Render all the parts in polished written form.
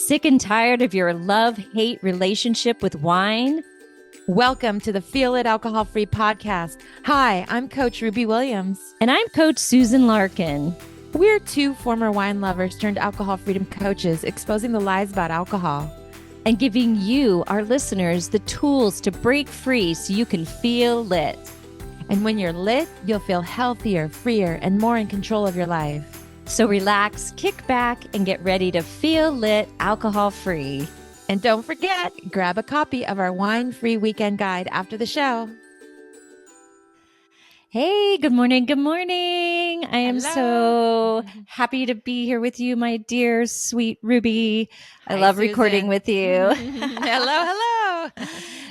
Sick and tired of your love-hate relationship with wine? Welcome to the Feel It Alcohol Free podcast. Hi, I'm Coach Ruby Williams. And I'm Coach Susan Larkin. We're two former wine lovers turned alcohol freedom coaches, exposing the lies about alcohol and giving you, our listeners, the tools to break free so you can feel lit. And when you're lit, you'll feel healthier, freer, and more in control of your life. So relax, kick back, and get ready to feel lit alcohol free. And don't forget, grab a copy of our wine-free weekend guide after the show. Hey, good morning. Good morning. I am so happy to be here with you, my dear, sweet Ruby. I love Susan. Recording with you. Hello.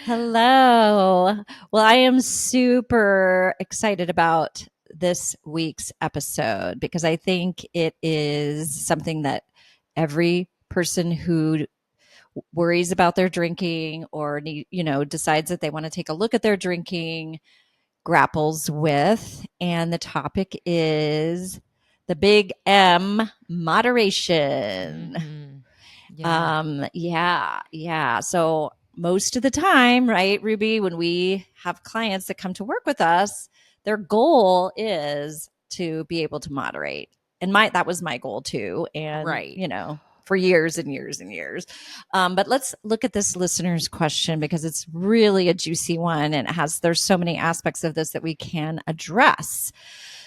Hello. Well, I am super excited about this week's episode because I think it is something that every person who worries about their drinking or decides that they want to take a look at their drinking grapples with. And the topic is the big M, moderation. Yeah. So most of the time, right, Ruby, when we have clients that come to work with us, their goal is to be able to moderate. And that was my goal too. And, for years and years and years. But let's look at this listener's question because it's really a juicy one and there's so many aspects of this that we can address.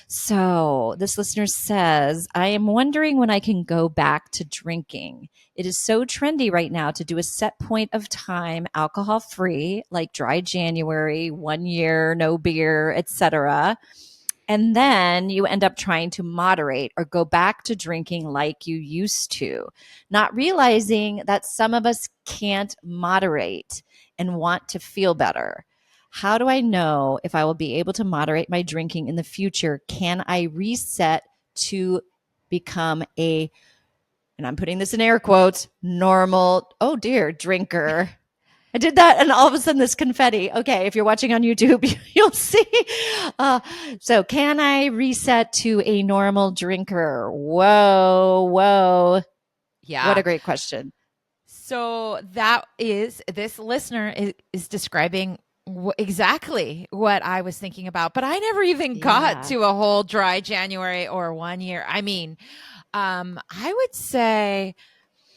So this listener says, I am wondering when I can go back to drinking. It is so trendy right now to do a set point of time, alcohol free, like dry January, 1 year, no beer, etc. And then you end up trying to moderate or go back to drinking like you used to, not realizing that some of us can't moderate and want to feel better. How do I know if I will be able to moderate my drinking in the future? Can I reset to become and I'm putting this in air quotes, normal, drinker? I did that and all of a sudden this confetti. Okay, if you're watching on YouTube, you'll see. So can I reset to a normal drinker? Whoa. Yeah. What a great question. So this listener is describing exactly what I was thinking about, but I never even got to a whole dry January or 1 year. I mean, I would say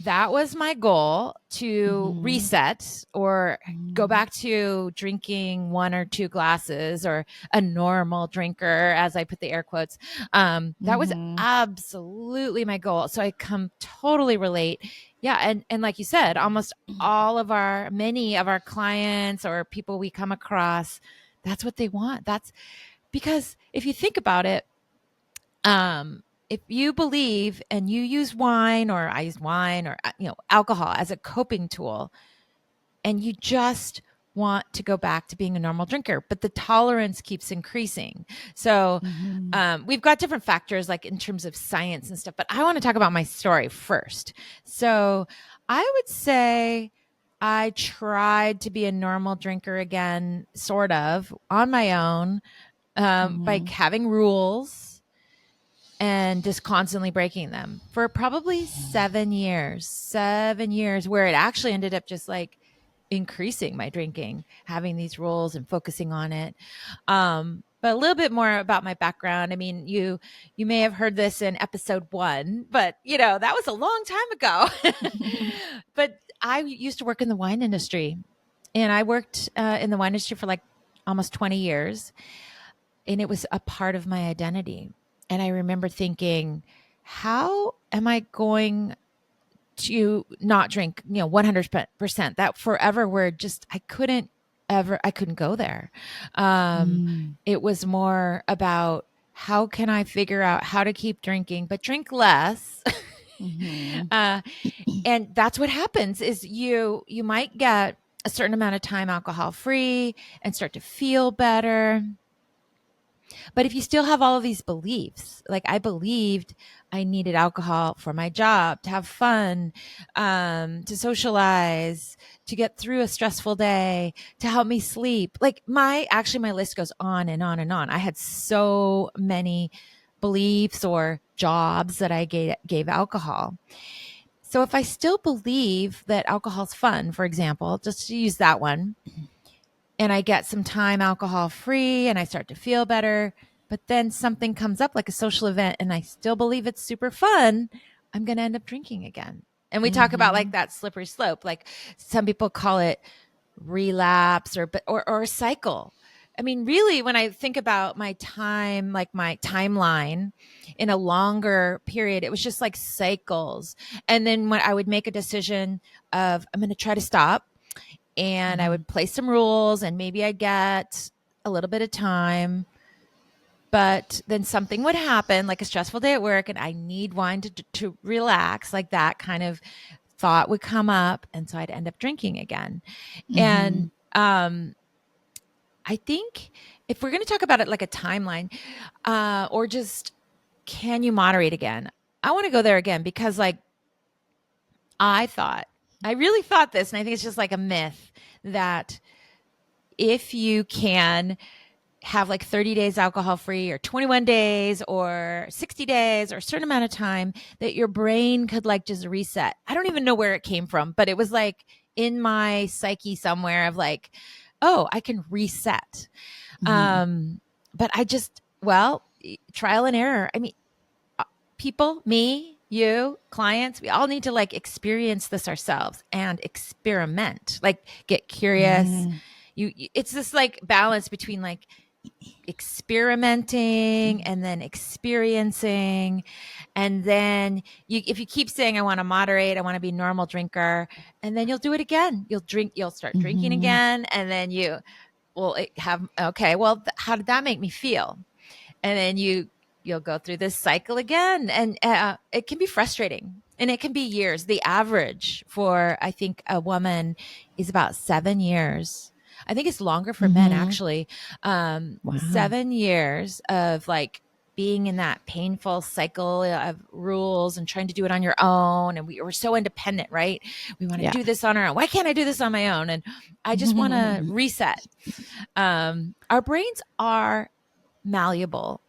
that was my goal to reset or go back to drinking 1 or 2 glasses or a normal drinker, as I put the air quotes. That was absolutely my goal. So I totally relate. Yeah. And like you said, almost many of our clients or people we come across, that's what they want. That's because if you think about it, if you believe and you use wine or I use wine or, alcohol as a coping tool and you just want to go back to being a normal drinker, but the tolerance keeps increasing. So we've got different factors like in terms of science and stuff, but I want to talk about my story first. So I would say I tried to be a normal drinker again, sort of on my own, by having rules and just constantly breaking them for probably 7 years, where it actually ended up just like increasing my drinking, having these rules and focusing on it. But a little bit more about my background. I mean, you may have heard this in episode 1, but that was a long time ago. But I used to work in the wine industry, and I worked in the wine industry for like almost 20 years. And it was a part of my identity. And I remember thinking, how am I going to not drink, 100%? That forever where just, I couldn't go there. It was more about how can I figure out how to keep drinking, but drink less. And that's what happens is you might get a certain amount of time alcohol free and start to feel better. But if you still have all of these beliefs, like I believed I needed alcohol for my job, to have fun, to socialize, to get through a stressful day, to help me sleep. Like my list goes on and on and on. I had so many beliefs or jobs that I gave alcohol. So if I still believe that alcohol's fun, for example, just to use that one, and I get some time alcohol free and I start to feel better, but then something comes up like a social event and I still believe it's super fun, I'm going to end up drinking again. And we talk about like that slippery slope. Like some people call it relapse or a cycle. I mean, really, when I think about my time, like my timeline in a longer period, it was just like cycles. And then when I would make a decision of, I'm going to try to stop, and I would place some rules, and maybe I'd get a little bit of time, but then something would happen, like a stressful day at work, and I need wine to relax, like that kind of thought would come up. And so I'd end up drinking again. And I think if we're going to talk about it like a timeline, or just can you moderate again? I want to go there again because like I really thought this, and I think it's just like a myth that if you can have like 30 days alcohol free or 21 days or 60 days or a certain amount of time, that your brain could like just reset. I don't even know where it came from, but it was like in my psyche somewhere of like, oh, I can reset. But I just, well, trial and error. I mean, people, me, you, clients, we all need to like experience this ourselves and experiment, like get curious. It's this like balance between like experimenting and then experiencing. And then if you keep saying, I want to moderate, I want to be a normal drinker, and then you'll do it again. You'll start drinking again. And then you will have, okay, well, how did that make me feel? And then you'll go through this cycle again. And it can be frustrating, and it can be years. The average for, I think, a woman is about 7 years. I think it's longer for men, actually. 7 years of like being in that painful cycle of rules and trying to do it on your own. And we're so independent, right? We want to do this on our own. Why can't I do this on my own? And I just want to reset. Our brains are malleable,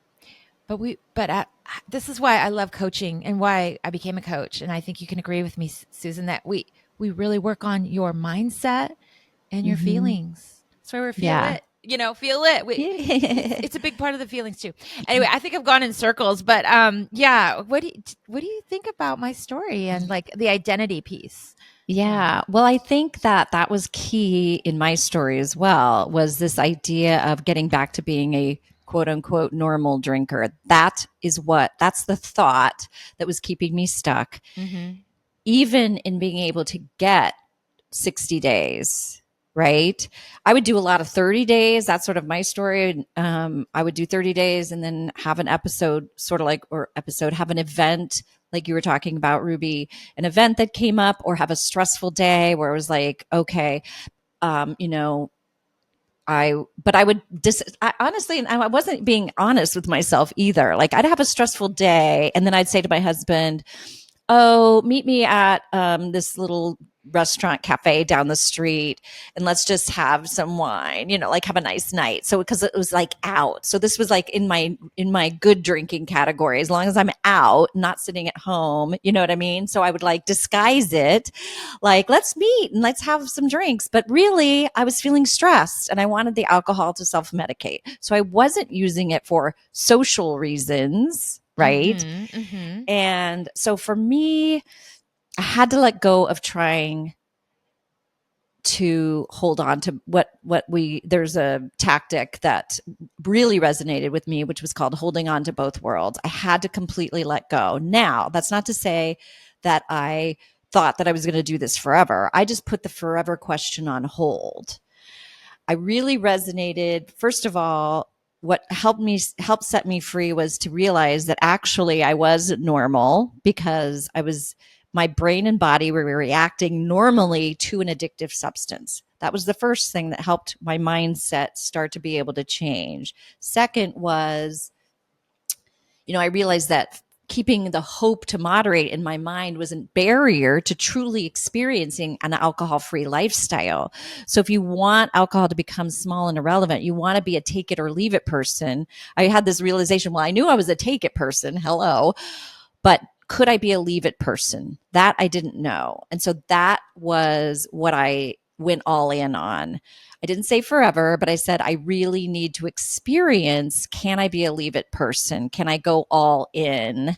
but this is why I love coaching and why I became a coach. And I think you can agree with me, Susan, that we really work on your mindset and your feelings. That's why we're feel it. It's a big part of the feelings too. Anyway, I think I've gone in circles, but what do you think about my story and like the identity piece? Yeah. Well, I think that was key in my story as well, was this idea of getting back to being a quote unquote normal drinker. That's the thought that was keeping me stuck, even in being able to get 60 days. Right. I would do a lot of 30 days. That's sort of my story. I would do 30 days and then have an episode, have an event like you were talking about, Ruby, an event that came up, or have a stressful day where it was like, okay, I honestly, and I wasn't being honest with myself either. Like I'd have a stressful day and then I'd say to my husband, oh, meet me at this little restaurant cafe down the street and let's just have some wine, like have a nice night. So because it was like out. So this was like in my good drinking category, as long as I'm out, not sitting at home, you know what I mean? So I would like disguise it like, let's meet and let's have some drinks. But really I was feeling stressed and I wanted the alcohol to self-medicate. So I wasn't using it for social reasons. Right. And so for me, I had to let go of trying to hold on to there's a tactic that really resonated with me, which was called holding on to both worlds. I had to completely let go. Now, that's not to say that I thought that I was going to do this forever. I just put the forever question on hold. I really resonated. First of all, what helped set me free was to realize that actually I was normal, because my brain and body were reacting normally to an addictive substance. That was the first thing that helped my mindset start to be able to change. Second was, I realized that keeping the hope to moderate in my mind was a barrier to truly experiencing an alcohol-free lifestyle. So if you want alcohol to become small and irrelevant, you want to be a take it or leave it person. I had this realization, well, I knew I was a take it person. Hello. But could I be a leave it person? That I didn't know. And so that was what I went all in on. I didn't say forever, but I said, I really need to experience, can I be a leave it person? Can I go all in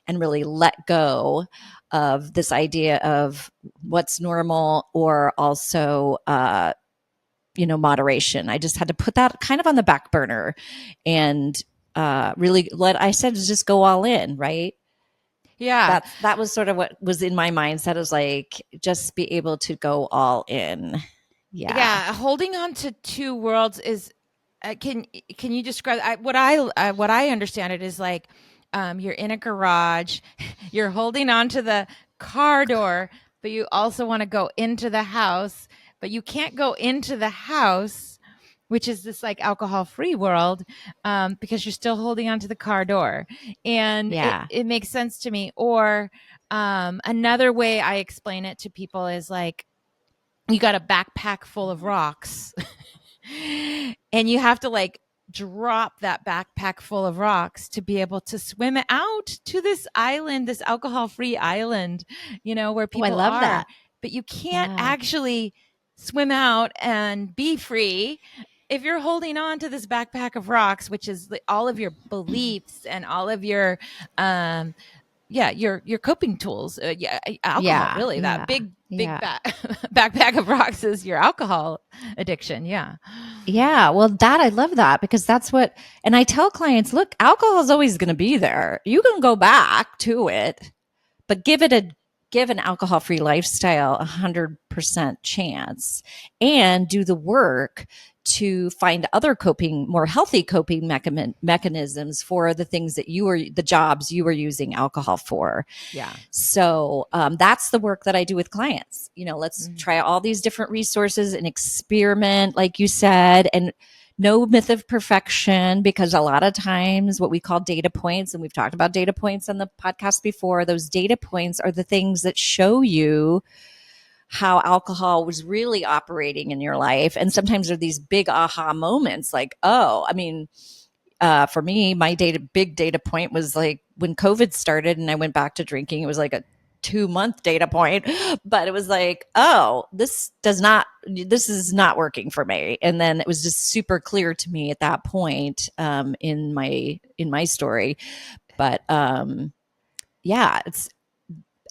and really let go of this idea of what's normal, or also, moderation. I just had to put that kind of on the back burner and really I said, just go all in, right? Yeah. That was sort of what was in my mindset, is like, just be able to go all in. Yeah. Yeah, holding on to two worlds is can you describe what I understand it is like you're in a garage, you're holding on to the car door, but you also want to go into the house, but you can't go into the house, which is this like alcohol-free world, because you're still holding on to the car door. And Yeah. it makes sense to me. Or another way I explain it to people is like, you got a backpack full of rocks and you have to like drop that backpack full of rocks to be able to swim out to this island, this alcohol-free island, where Oh, I people love are, that. but you can't Yeah. actually swim out and be free if you're holding on to this backpack of rocks, which is all of your beliefs and all of your your coping tools. Alcohol, Yeah. really, that Yeah. big Yeah. backpack of rocks is your alcohol addiction. Yeah. Yeah. Well, I love that, because that's what, and I tell clients, look, alcohol is always going to be there. You can go back to it, but give an alcohol-free lifestyle 100% chance, and do the work to find other more healthy coping mechanisms for the things that the jobs you were using alcohol for. Yeah. So that's the work that I do with clients. Let's try all these different resources and experiment, like you said, and no myth of perfection, because a lot of times what we call data points, and we've talked about data points on the podcast before, those data points are the things that show you how alcohol was really operating in your life. And sometimes there are these big aha moments, like, oh, I mean, for me, my big data point was like when COVID started and I went back to drinking. It was like a 2-month data point, but it was like, oh, this is not working for me. And then it was just super clear to me at that point, in my story. But yeah,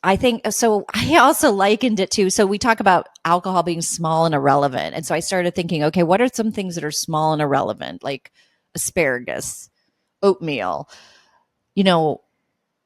I think so. I also likened it to, so we talk about alcohol being small and irrelevant. And so I started thinking, okay, what are some things that are small and irrelevant, like asparagus, oatmeal?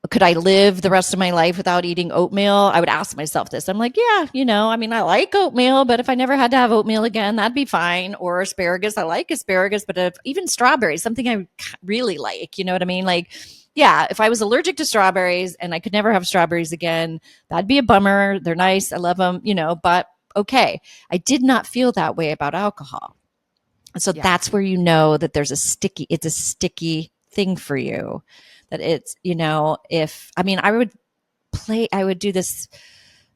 Could I live the rest of my life without eating oatmeal? I would ask myself this. I'm like, yeah, I mean, I like oatmeal, but if I never had to have oatmeal again, that'd be fine. Or asparagus, I like asparagus, but even strawberries, something I really like, you know what I mean? Like, yeah, if I was allergic to strawberries and I could never have strawberries again, that'd be a bummer. They're nice. I love them, but okay. I did not feel that way about alcohol. So Yeah. that's where that it's a sticky thing for you. That it's, I would do this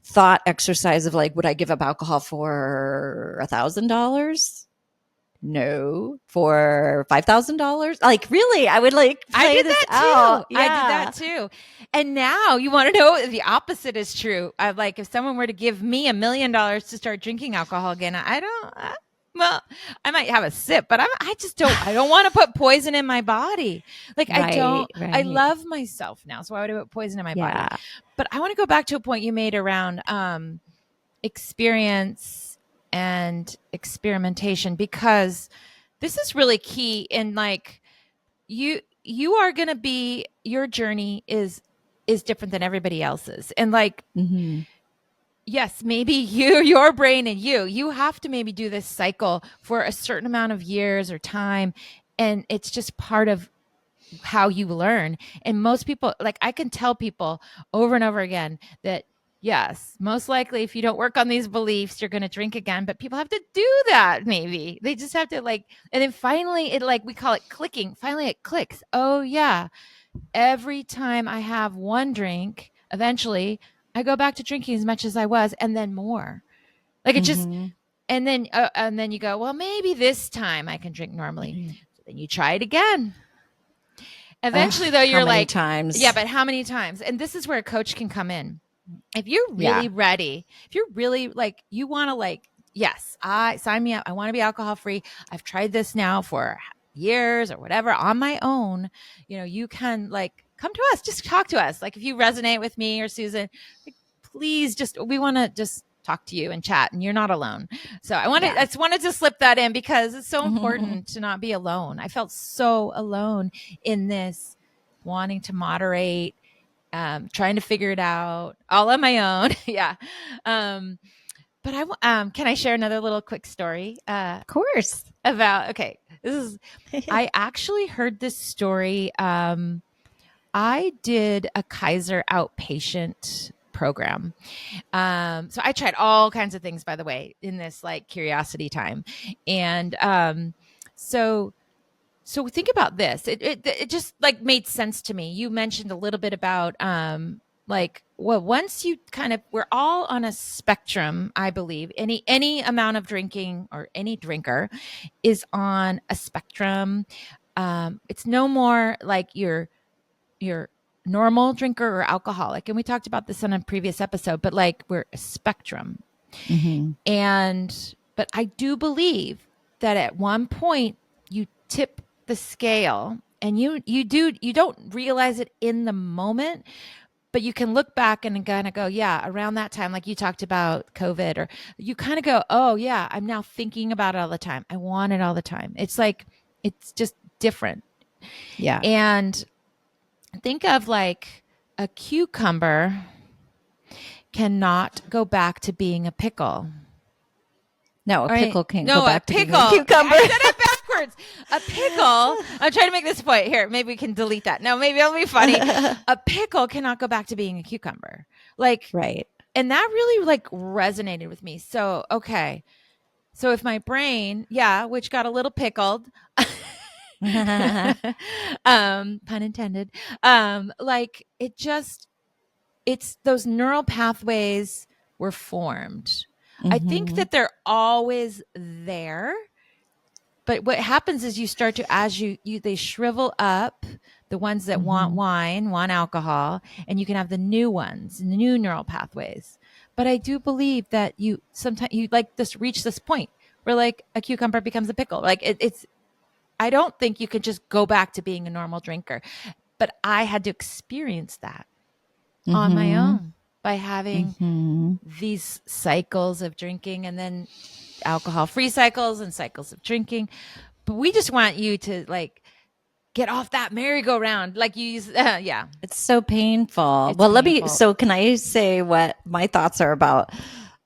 thought exercise of like, would I give up alcohol for $1,000? No. For $5,000? Like, really, I would like play this out. Yeah. I did that too. And now you want to know the opposite is true. I like, if someone were to give me $1 million to start drinking alcohol again, well, I might have a sip, but I don't want to put poison in my body. Like, Right. I love myself now. So why would I put poison in my Yeah. body? But I want to go back to a point you made around experience and experimentation, because this is really key. In like, you are going to be, your journey is different than everybody else's. And like, yes, maybe your brain and you have to maybe do this cycle for a certain amount of years or time. And it's just part of how you learn. And most people, like, I can tell people over and over again that, yes, most likely if you don't work on these beliefs, you're going to drink again. But people have to do that. Maybe they just have to like, and then finally it, like, we call it clicking. Finally it clicks. Oh yeah. Every time I have one drink, eventually I go back to drinking as much as I was, and then more. Like, it just, and then you go, well, maybe this time I can drink normally. So then you try it again. Eventually, though, you're how many like, times? yeah, but how many times? And this is where a coach can come in. If you're really ready, if you're really like, you want to like, yes, sign me up. I want to be alcohol free. I've tried this now for years or whatever on my own. You know, you can like come to us, just talk to us. Like if you resonate with me or Susan, like, please we want to just talk to you and chat, and you're not alone. So I just wanted to slip that in because it's so important to not be alone. I felt so alone in this, wanting to moderate, trying to figure it out all on my own. Yeah. But can I share another little quick story? Of course. Okay. I actually heard this story. I did a Kaiser outpatient program. So I tried all kinds of things, by the way, in this like curiosity time. And so think about this. It just like made sense to me. You mentioned a little bit about once you we're all on a spectrum, I believe. Any amount of drinking or any drinker is on a spectrum. It's no more like your normal drinker or alcoholic. And we talked about this on a previous episode, but like we're a spectrum. But I do believe that at one point you tip the scale, and you don't realize it in the moment, but you can look back and kind of go, yeah, around that time, like you talked about COVID, or you kind of go, oh yeah, I'm now thinking about it all the time. I want it all the time. It's like, it's just different. Yeah. And think of like a cucumber cannot go back to being a pickle. No, a pickle can't go back to being a cucumber. I said it backwards. A pickle. I'm trying to make this point here. Maybe we can delete that. No, maybe it'll be funny. A pickle cannot go back to being a cucumber. Like, right. And that really like resonated with me. So, okay. So if my brain, which got a little pickled, pun intended, like it's those neural pathways were formed. I think that they're always there, but what happens is you start to, as they shrivel up, the ones that want wine, want alcohol, and you can have the new ones, new neural pathways. But I do believe that sometimes you like this, reach this point where like a cucumber becomes a pickle. Like I don't think you could just go back to being a normal drinker, but I had to experience that on my own by having these cycles of drinking, and then alcohol-free cycles and cycles of drinking. But we just want you to like get off that merry-go-round, like you use. It's so painful. So can I say what my thoughts are about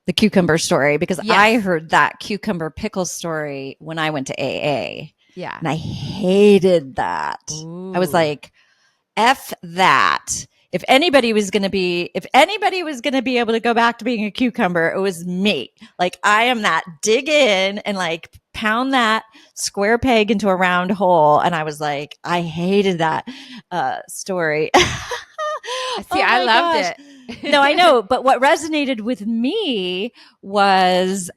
the cucumber story? Because I heard that cucumber pickle story when I went to AA. Yeah. And I hated that. Ooh. I was like, F that. If anybody was going to be able to go back to being a cucumber, it was me. Like, I am that dig in and like pound that square peg into a round hole. And I was like, I hated that story. See, I loved it. No, I know. But what resonated with me was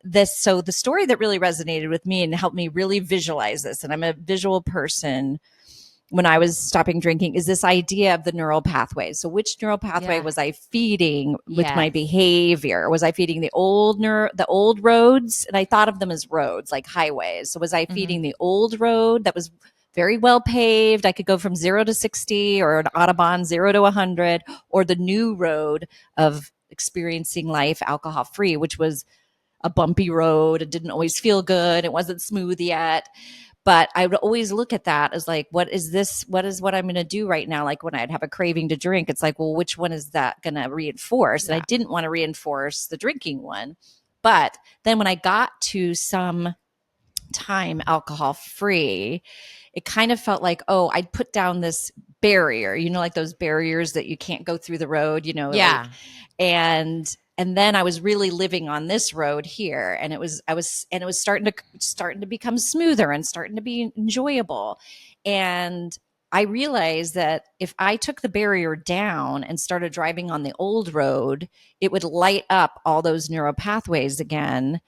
this. So the story that really resonated with me and helped me really visualize this, and I'm a visual person, when I was stopping drinking, is this idea of the neural pathways. So which neural pathway was I feeding with my behavior? Was I feeding the old roads? And I thought of them as roads, like highways. So was I feeding the old road that was very well paved? I could go from 0 to 60, or an Autobahn 0 to 100, or the new road of experiencing life alcohol free, which was a bumpy road. It didn't always feel good. It wasn't smooth yet. But I would always look at that as like, what is this? What is what I'm going to do right now? Like when I'd have a craving to drink, it's like, well, which one is that going to reinforce? And I didn't want to reinforce the drinking one. But then when I got to some time alcohol free, it kind of felt like, oh, I'd put down this barrier, like those barriers that you can't go through the road, Yeah. Like, and then I was really living on this road here, and it was starting to become smoother and starting to be enjoyable. And I realized that if I took the barrier down and started driving on the old road, it would light up all those neural pathways again.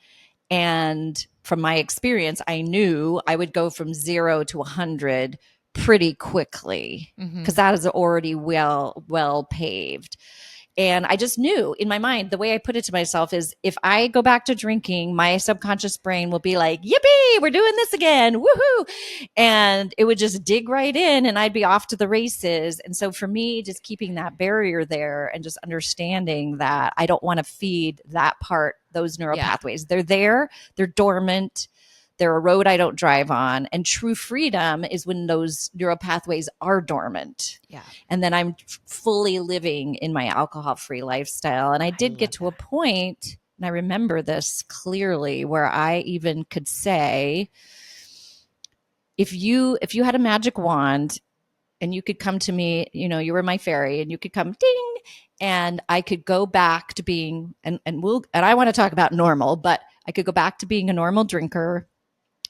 And from my experience, I knew I would go from 0 to 100 pretty quickly because that is already well paved. And I just knew in my mind, the way I put it to myself is if I go back to drinking, my subconscious brain will be like, yippee, we're doing this again. Woohoo. And it would just dig right in and I'd be off to the races. And so for me, just keeping that barrier there and just understanding that I don't want to feed that part, those neural pathways. They're there, they're dormant. They're a road I don't drive on. And true freedom is when those neural pathways are dormant. Yeah. And then I'm fully living in my alcohol-free lifestyle. And I did get to a point, and I remember this clearly, where I even could say, if you had a magic wand and you could come to me, you know, you were my fairy and you could come ding, and I could go back to being, and I want to talk about normal, but I could go back to being a normal drinker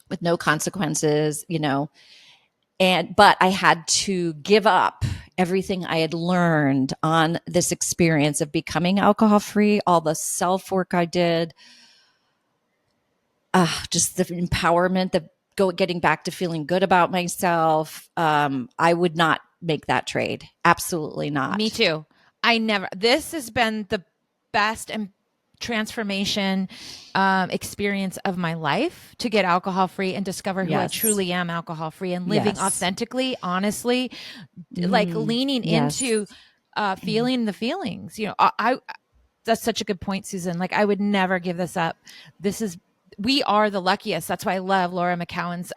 with no consequences, you know, but I had to give up everything I had learned on this experience of becoming alcohol free, all the self work I did, just the empowerment, getting back to feeling good about myself. I would not make that trade. Absolutely not. Me too. This has been the best and transformation experience of my life, to get alcohol free and discover who I truly am alcohol free and living authentically, honestly, like leaning into feeling the feelings. You know, I that's such a good point, Susan. Like, I would never give this up. We are the luckiest. That's why I love Laura McCowan's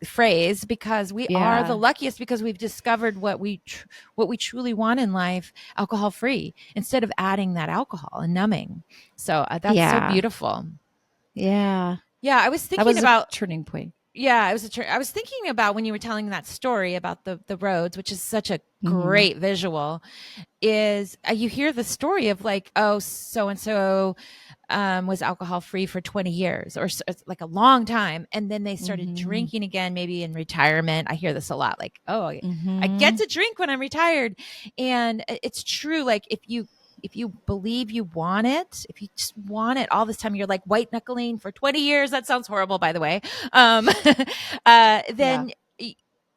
phrase, because we are the luckiest, because we've discovered what we truly want in life, alcohol free, instead of adding that alcohol and numbing. So that's so beautiful. Yeah. I was thinking about a turning point. Yeah, I was thinking about when you were telling that story about the roads, which is such a great visual, is you hear the story of like, oh, so and so was alcohol free for 20 years or like a long time, and then they started drinking again, maybe in retirement. I hear this a lot, like, oh, I get to drink when I'm retired. And it's true. Like, if you believe you want it, if you just want it all this time, you're like white knuckling for 20 years. That sounds horrible, by the way. Then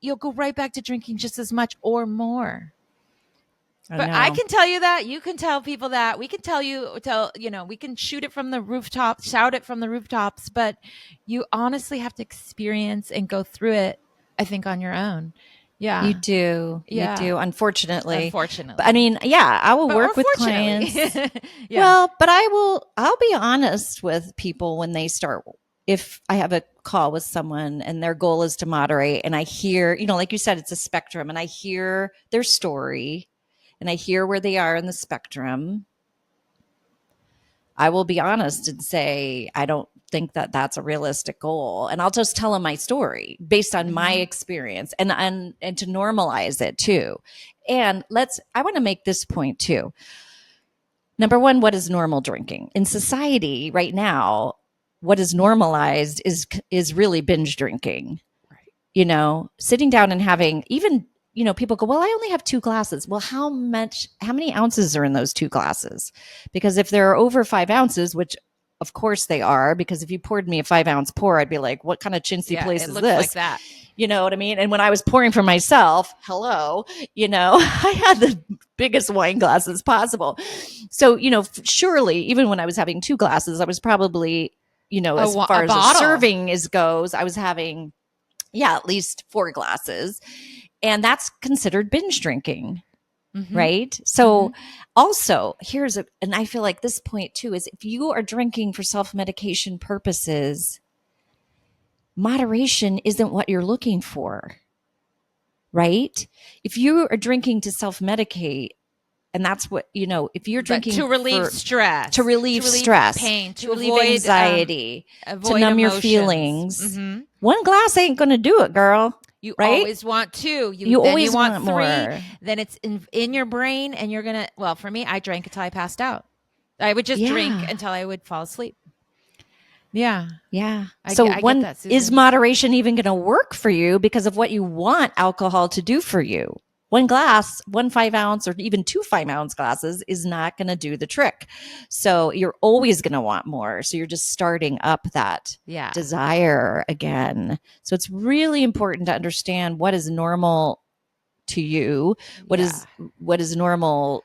you'll go right back to drinking just as much or more. But I can tell you that, you can tell people that, we can we can shoot it from the rooftops, shout it from the rooftops, but you honestly have to experience and go through it, I think, on your own. Yeah. You do. You do. Unfortunately. But, I mean, I will work with clients. Well, but I'll be honest with people when they start. If I have a call with someone and their goal is to moderate, and I hear, like you said, it's a spectrum, and I hear their story and I hear where they are in the spectrum, I will be honest and say, I don't think that that's a realistic goal. And I'll just tell them my story based on my experience and to normalize it too. And I want to make this point too. Number one, what is normal drinking? In society right now, what is normalized is really binge drinking. Right. Sitting down and having even, people go, well, I only have 2 glasses. Well, how many ounces are in those 2 glasses? Because if they're over 5 ounces, which of course they are, because if you poured me a 5-ounce pour, I'd be like, what kind of chintzy place is this? Like that. You know what I mean? And when I was pouring for myself, I had the biggest wine glasses possible. So, surely even when I was having 2 glasses, I was probably, as far as a serving goes, I was having, at least 4 glasses. And that's considered binge drinking. Right. So also and I feel like this point too, is if you are drinking for self-medication purposes, moderation isn't what you're looking for. Right. If you are drinking to self-medicate, and that's what, if you're drinking to relieve stress, to relieve stress, pain, to relieve anxiety, avoid to numb emotions. your feelings, 1 glass ain't going to do it, girl. You right? always want 2. You always want 3. more. Then it's in your brain, and you're going to, well, for me, I drank until I passed out. I would just drink until I would fall asleep. Yeah. Yeah. I So get that, Susan. Is moderation even going to work for you because of what you want alcohol to do for you? one glass, 1 5 ounce or even 2 5 ounce glasses is not going to do the trick. So you're always going to want more. So you're just starting up that desire again. So it's really important to understand what is normal to you, what is normal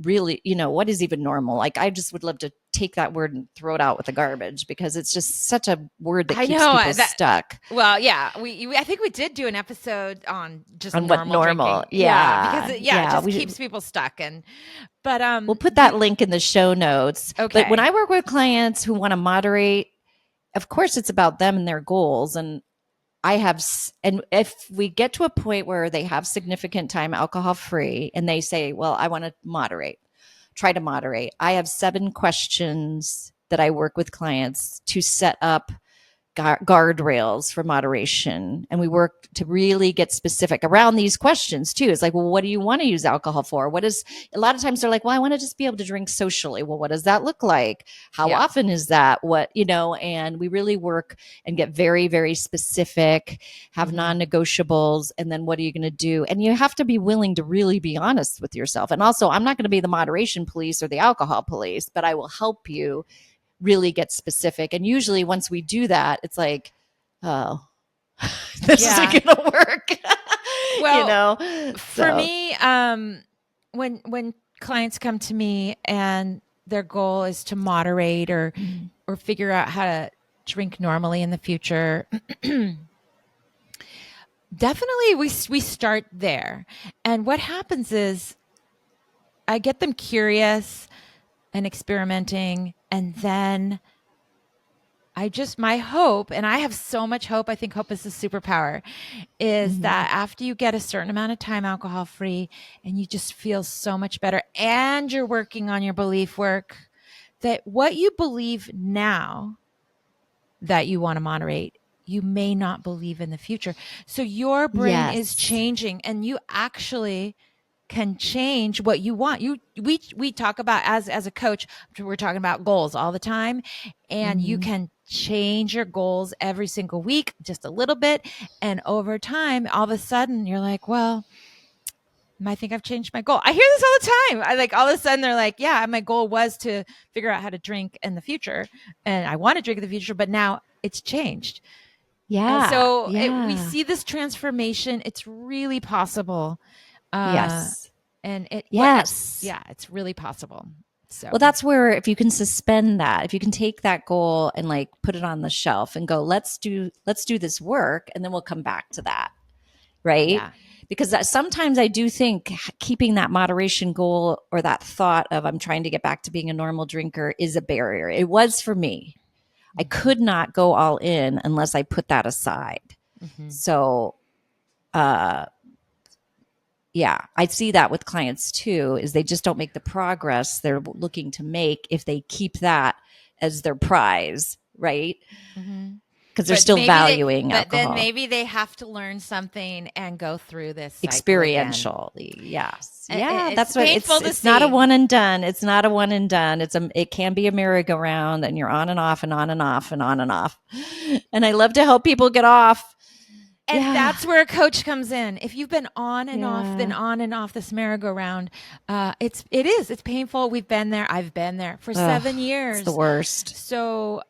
really, what is even normal. Like, I just would love to take that word and throw it out with the garbage, because it's just such a word that keeps people stuck. Well, yeah, I think we did do an episode on just on what normal drinking. Because it just keeps people stuck. But we'll put that link in the show notes. Okay. But when I work with clients who want to moderate, of course it's about them and their goals. And if we get to a point where they have significant time alcohol free and they say, well, I want to try to moderate. I have 7 questions that I work with clients to set up guardrails for moderation. And we work to really get specific around these questions too. It's like, well, what do you want to use alcohol for? A lot of times they're like, well, I want to just be able to drink socially. Well, what does that look like? How often is that? And we really work and get very, very specific, have non-negotiables. And then what are you going to do? And you have to be willing to really be honest with yourself. And also, I'm not going to be the moderation police or the alcohol police, but I will help you really get specific. And usually once we do that, it's like, oh, this isn't going to work. Well, for me, when clients come to me and their goal is to moderate or figure out how to drink normally in the future, definitely we start there. And what happens is I get them curious and experimenting, and then my hope, and I have so much hope, I think hope is a superpower, is that after you get a certain amount of time alcohol free and you just feel so much better and you're working on your belief work, that what you believe now that you want to moderate, you may not believe in the future. So your brain is changing, and you actually can change what you want. We talk about, as a coach, we're talking about goals all the time, and you can change your goals every single week, just a little bit. And over time, all of a sudden you're like, well, I think I've changed my goal. I hear this all the time. All of a sudden they're like, yeah, my goal was to figure out how to drink in the future, and I want to drink in the future, but now it's changed. Yeah. And so we see this transformation. It's really possible. Yes. And it's really possible. So, well, that's where, if you can suspend that, if you can take that goal and like put it on the shelf and go, let's do this work, and then we'll come back to that. Right. Yeah. Because sometimes I do think keeping that moderation goal or that thought of I'm trying to get back to being a normal drinker is a barrier. It was for me. I could not go all in unless I put that aside. So, I see that with clients too, is they just don't make the progress they're looking to make if they keep that as their prize, right? Because they're still valuing alcohol. But then maybe they have to learn something and go through this experientially. Yes. Yeah, that's what it's not a one and done. It's not a one and done. It can be a merry-go-round, and you're on and off and on and off and on and off. And I love to help people get off. And that's where a coach comes in. If you've been on and off, then on and off this merry-go-round, it's painful. We've been there. I've been there for 7 years. It's the worst. So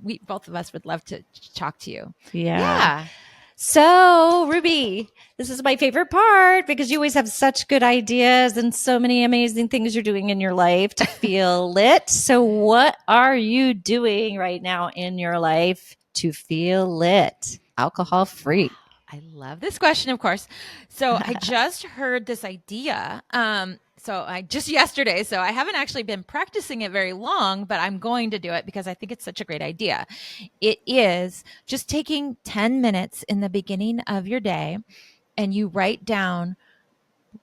we both of us would love to talk to you. Yeah. So, Ruby, this is my favorite part, because you always have such good ideas and so many amazing things you're doing in your life to feel lit. So what are you doing right now in your life to feel lit, alcohol free? I love this question, of course. So I just heard this idea. Yesterday, so I haven't actually been practicing it very long, but I'm going to do it because I think it's such a great idea. It is just taking 10 minutes in the beginning of your day, and you write down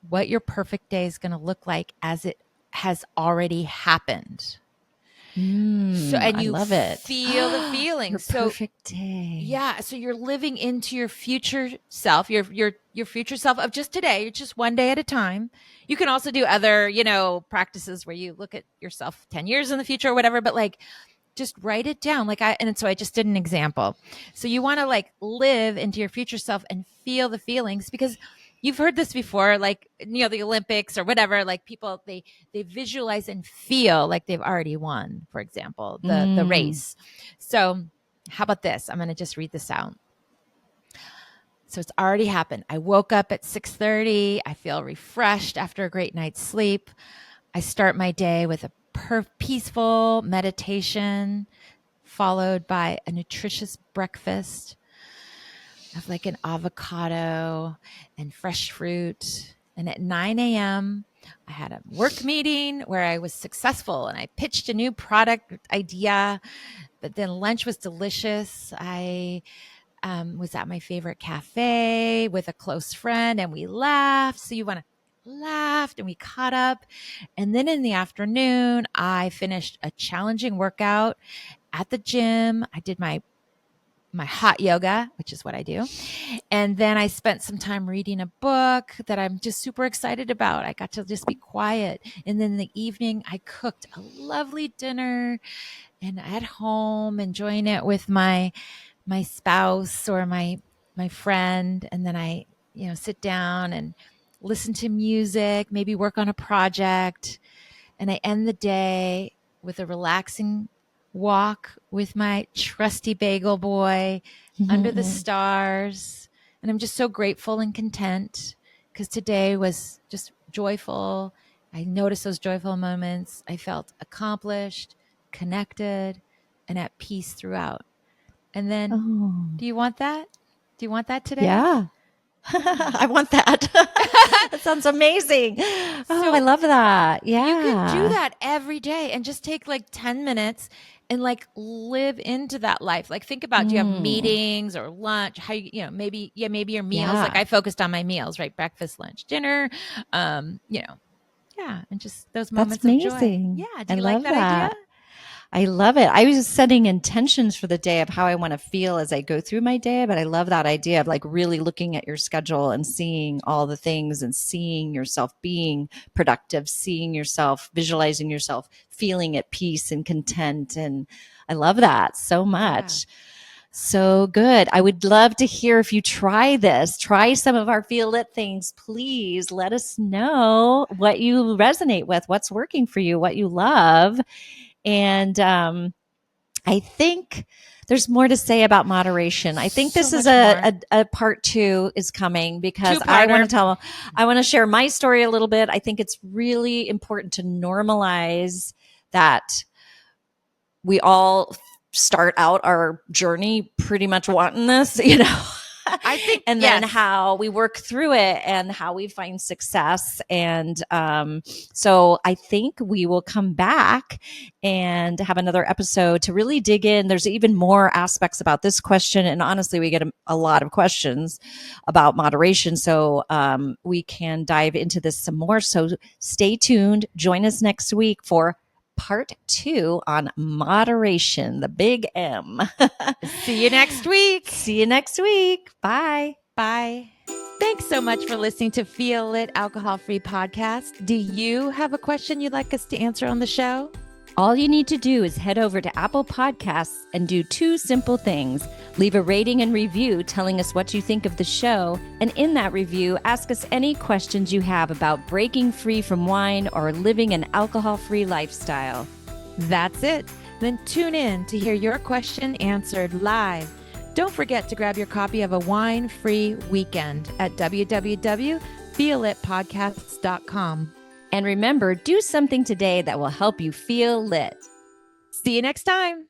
what your perfect day is going to look like as it has already happened. And you love it. Feel the feeling. Your perfect day. Yeah. So you're living into your future self, your future self of just today. You're just one day at a time. You can also do other, practices where you look at yourself 10 years in the future or whatever, but just write it down. And so I just did an example. So you want to like live into your future self and feel the feelings, because you've heard this before, like, the Olympics or whatever, like people, they visualize and feel like they've already won, for example, the race. So how about this? I'm going to just read this out. So it's already happened. I woke up at 6:30. I feel refreshed after a great night's sleep. I start my day with a peaceful meditation, followed by a nutritious breakfast of like an avocado and fresh fruit. And at 9 a.m., I had a work meeting where I was successful and I pitched a new product idea. But then lunch was delicious. I was at my favorite cafe with a close friend and we laughed. So you want to laughed and we caught up. And then in the afternoon, I finished a challenging workout at the gym. I did my hot yoga, which is what I do. And then I spent some time reading a book that I'm just super excited about. I got to just be quiet. And then in the evening, I cooked a lovely dinner and at home, enjoying it with my spouse or my friend. And then I, sit down and listen to music, maybe work on a project. And I end the day with a relaxing walk with my trusty bagel boy under the stars. And I'm just so grateful and content because today was just joyful. I noticed those joyful moments. I felt accomplished, connected, and at peace throughout. And then, do you want that? Do you want that today? Yeah. I want that. That sounds amazing. I love that. Yeah. You can do that every day and just take like 10 minutes and like live into that life. Like think about, do you have meetings or lunch? How maybe your meals. Yeah. Like I focused on my meals, right? Breakfast, lunch, dinner, and just those moments of joy. Yeah. Do you like that idea? I love it. I was just setting intentions for the day of how I want to feel as I go through my day. But I love that idea of like really looking at your schedule and seeing all the things and seeing yourself being productive, seeing yourself, visualizing yourself, feeling at peace and content. And I love that so much. Yeah. So good. I would love to hear if you try this, try some of our Feel Lit things. Please let us know what you resonate with, what's working for you, what you love. And I think there's more to say about moderation. I think this is a part 2 is coming because I want to share my story a little bit. I think it's really important to normalize that we all start out our journey pretty much wanting this, I think, and then how we work through it and how we find success. And so I think we will come back and have another episode to really dig in. There's even more aspects about this question. And honestly, we get a lot of questions about moderation. So we can dive into this some more. So stay tuned. Join us next week for part 2 on moderation, the big M. See you next week. See you next week. Bye. Bye. Thanks so much for listening to Feel Lit Alcohol-Free Podcast. Do you have a question you'd like us to answer on the show? All you need to do is head over to Apple Podcasts and do 2 simple things. Leave a rating and review telling us what you think of the show. And in that review, ask us any questions you have about breaking free from wine or living an alcohol-free lifestyle. That's it. Then tune in to hear your question answered live. Don't forget to grab your copy of A Wine-Free Weekend at www.feelitpodcasts.com. And remember, do something today that will help you feel lit. See you next time.